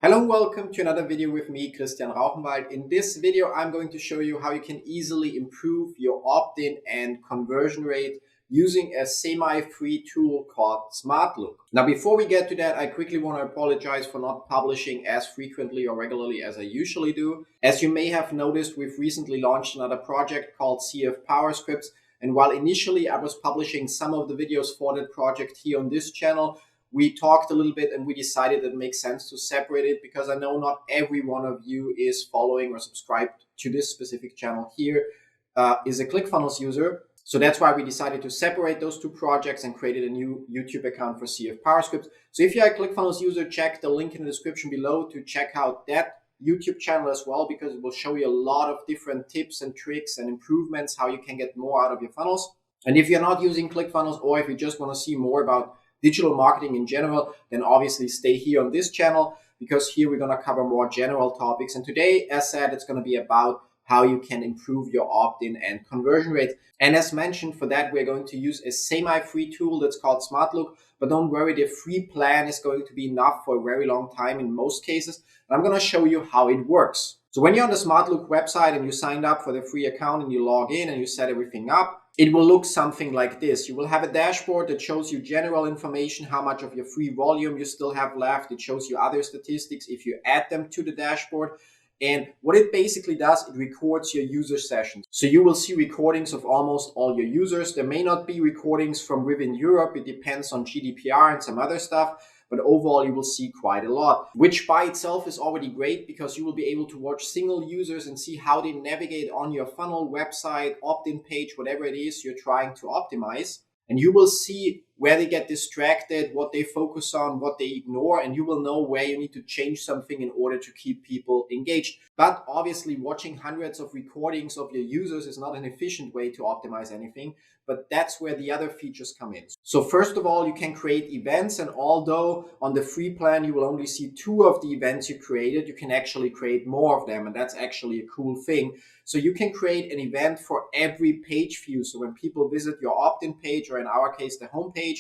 Hello and welcome to another video with me, Christian Rauchenwald. In this video, I'm going to show you how you can easily improve your opt-in and conversion rate using a semi-free tool called SmartLook. Now, before we get to that, I quickly want to apologize for not publishing as frequently or regularly as I usually do. As you may have noticed, we've recently launched another project called CF PowerScripts. And while initially I was publishing some of the videos for that project here on this channel, we talked a little bit and we decided it makes sense to separate it because I know not every one of you is following or subscribed to this specific channel here is a ClickFunnels user. So that's why we decided to separate those two projects and created a new YouTube account for CF PowerScripts. So if you're a ClickFunnels user, check the link in the description below to check out that YouTube channel as well, because it will show you a lot of different tips and tricks and improvements, how you can get more out of your funnels. And if you're not using ClickFunnels, or if you just want to see more about digital marketing in general, then obviously stay here on this channel, because here we're going to cover more general topics. And today, as said, it's going to be about how you can improve your opt-in and conversion rate. And as mentioned, for that, we're going to use a semi-free tool that's called SmartLook. But don't worry, the free plan is going to be enough for a very long time in most cases. And I'm going to show you how it works. So when you're on the SmartLook website and you signed up for the free account and you log in and you set everything up, it will look something like this. You will have a dashboard that shows you general information, how much of your free volume you still have left. It shows you other statistics if you add them to the dashboard. And what it basically does, it records your user sessions. So you will see recordings of almost all your users. There may not be recordings from within Europe. It depends on GDPR and some other stuff. But overall, you will see quite a lot, which by itself is already great because you will be able to watch single users and see how they navigate on your funnel, website, opt-in page, whatever it is you're trying to optimize. And you will see where they get distracted, what they focus on, what they ignore, and you will know where you need to change something in order to keep people engaged. But obviously, watching hundreds of recordings of your users is not an efficient way to optimize anything, but that's where the other features come in. So first of all, you can create events, and although on the free plan you will only see 2 of the events you created, you can actually create more of them, and that's actually a cool thing. So you can create an event for every page view. So when people visit your opt-in page, or in our case, the home page,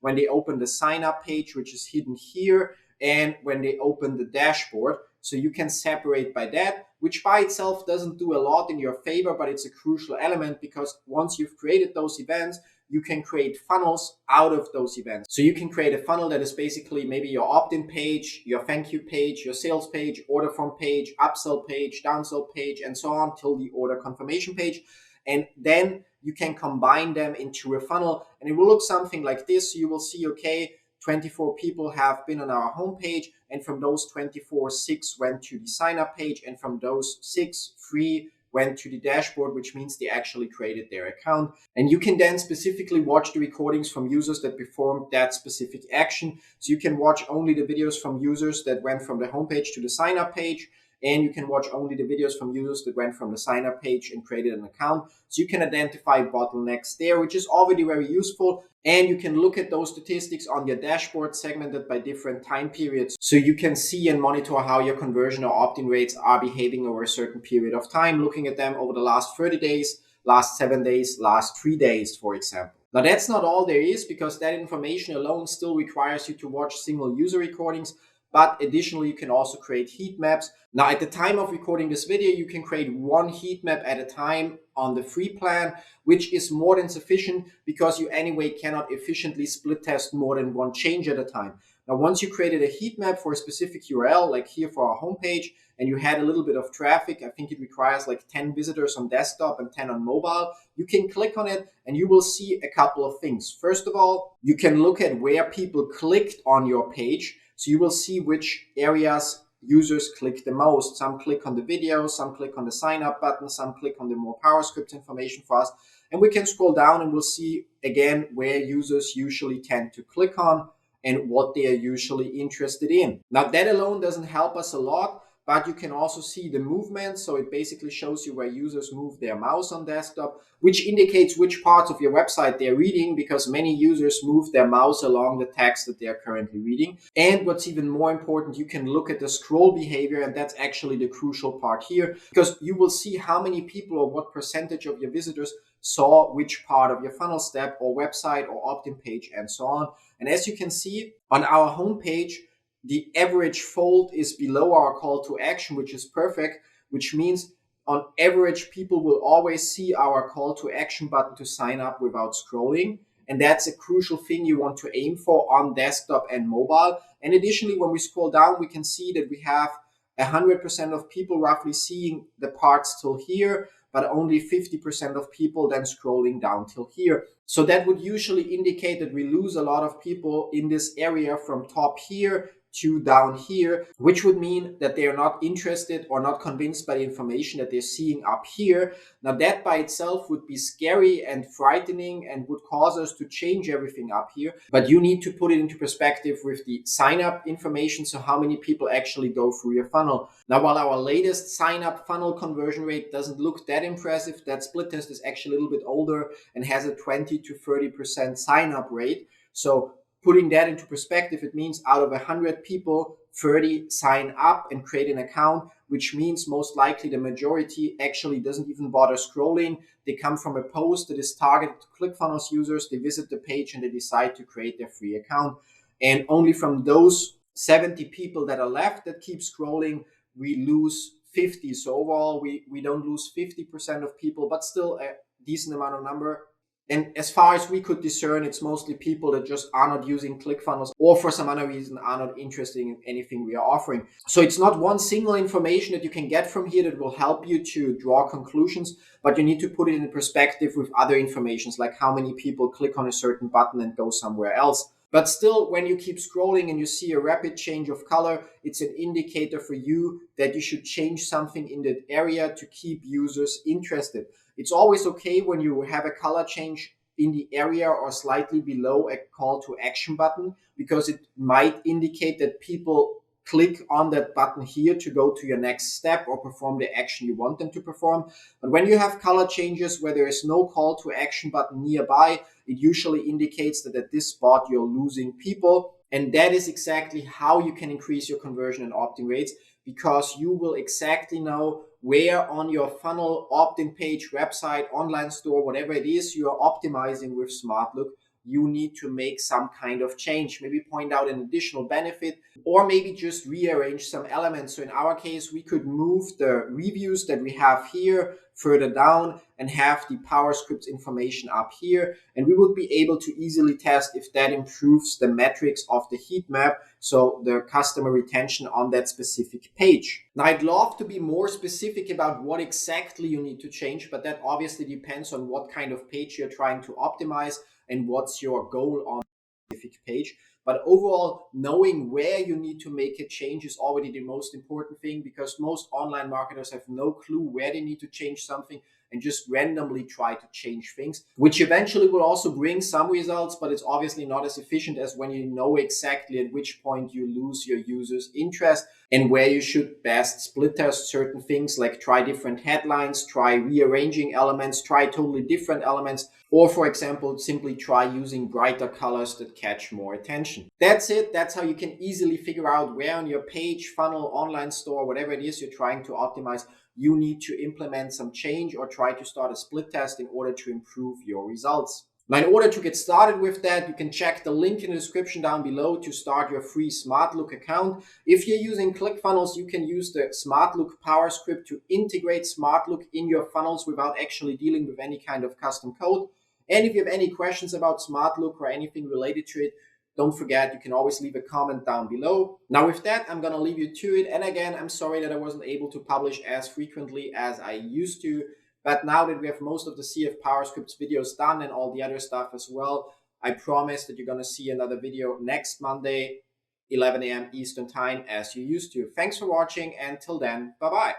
when they open the sign up page, which is hidden here, and when they open the dashboard. So you can separate by that, which by itself doesn't do a lot in your favor, but it's a crucial element because once you've created those events, you can create funnels out of those events. So you can create a funnel that is basically maybe your opt-in page, your thank you page, your sales page, order form page, upsell page, downsell page, and so on till the order confirmation page. And then you can combine them into a funnel, and it will look something like this. So you will see, okay, 24 people have been on our homepage, and from those 24, 6 went to the sign up page, and from those 6, 3 went to the dashboard, which means they actually created their account. And you can then specifically watch the recordings from users that performed that specific action. So you can watch only the videos from users that went from the homepage to the sign up page, and you can watch only the videos from users that went from the sign up page and created an account. So you can identify bottlenecks there, which is already very useful. And you can look at those statistics on your dashboard segmented by different time periods. So you can see and monitor how your conversion or opt-in rates are behaving over a certain period of time, looking at them over the last 30 days, last 7 days, last 3 days, for example. Now, that's not all there is, because that information alone still requires you to watch single user recordings. But additionally, you can also create heat maps. Now, at the time of recording this video, you can create 1 heat map at a time on the free plan, which is more than sufficient because you anyway cannot efficiently split test more than 1 change at a time. Now, once you created a heat map for a specific URL, like here for our homepage, and you had a little bit of traffic, I think it requires like 10 visitors on desktop and 10 on mobile, you can click on it and you will see a couple of things. First of all, you can look at where people clicked on your page. So you will see which areas users click the most. Some click on the video, some click on the sign up button, some click on the more PowerScript information for us. And we can scroll down and we'll see again where users usually tend to click on and what they are usually interested in. Now, that alone doesn't help us a lot, but you can also see the movement. So it basically shows you where users move their mouse on desktop, which indicates which parts of your website they're reading, because many users move their mouse along the text that they're currently reading. And what's even more important, you can look at the scroll behavior, and that's actually the crucial part here, because you will see how many people or what percentage of your visitors saw which part of your funnel step or website or opt-in page and so on. And as you can see on our homepage, the average fold is below our call to action, which is perfect, which means on average, people will always see our call to action button to sign up without scrolling. And that's a crucial thing you want to aim for on desktop and mobile. And additionally, when we scroll down, we can see that we have 100% of people roughly seeing the parts till here, but only 50% of people then scrolling down till here. So that would usually indicate that we lose a lot of people in this area from top here to down here, which would mean that they are not interested or not convinced by the information that they're seeing up here. Now that by itself would be scary and frightening and would cause us to change everything up here. But you need to put it into perspective with the sign up information. So how many people actually go through your funnel. Now, while our latest sign up funnel conversion rate doesn't look that impressive, that split test is actually a little bit older and has a 20 to 30% sign up rate. So putting that into perspective, it means out of 100 people, 30 sign up and create an account, which means most likely the majority actually doesn't even bother scrolling. They come from a post that is targeted to ClickFunnels users. They visit the page and they decide to create their free account. And only from those 70 people that are left that keep scrolling, we lose 50. So overall, we don't lose 50% of people, but still a decent amount of number. And as far as we could discern, it's mostly people that just are not using ClickFunnels or for some other reason are not interested in anything we are offering. So it's not one single information that you can get from here that will help you to draw conclusions, but you need to put it in perspective with other informations like how many people click on a certain button and go somewhere else. But still, when you keep scrolling and you see a rapid change of color, it's an indicator for you that you should change something in that area to keep users interested. It's always okay when you have a color change in the area or slightly below a call to action button, because it might indicate that people click on that button here to go to your next step or perform the action you want them to perform. But when you have color changes where there is no call to action button nearby, it usually indicates that at this spot you're losing people. And that is exactly how you can increase your conversion and opt-in rates, because you will exactly know where on your funnel, opt-in page, website, online store, whatever it is you are optimizing with SmartLook, you need to make some kind of change, maybe point out an additional benefit, or maybe just rearrange some elements. So in our case, we could move the reviews that we have here further down and have the Power Scripts information up here. And we would be able to easily test if that improves the metrics of the heat map, so the customer retention on that specific page. Now, I'd love to be more specific about what exactly you need to change, but that obviously depends on what kind of page you're trying to optimize and what's your goal on a specific page. But overall, knowing where you need to make a change is already the most important thing, because most online marketers have no clue where they need to change something and just randomly try to change things, which eventually will also bring some results, but it's obviously not as efficient as when you know exactly at which point you lose your users' interest and where you should best split test certain things, like try different headlines, try rearranging elements, try totally different elements, or for example, simply try using brighter colors that catch more attention. That's it. That's how you can easily figure out where on your page, funnel, online store, whatever it is you're trying to optimize, you need to implement some change or try to start a split test in order to improve your results. Now, in order to get started with that, you can check the link in the description down below to start your free SmartLook account. If you're using ClickFunnels, you can use the SmartLook Power Script to integrate SmartLook in your funnels without actually dealing with any kind of custom code. And if you have any questions about SmartLook or anything related to it, don't forget, you can always leave a comment down below. Now with that, I'm going to leave you to it. And again, I'm sorry that I wasn't able to publish as frequently as I used to. But now that we have most of the CF Power Scripts videos done and all the other stuff as well, I promise that you're going to see another video next Monday, 11 a.m. Eastern Time, as you used to. Thanks for watching, and till then, bye-bye.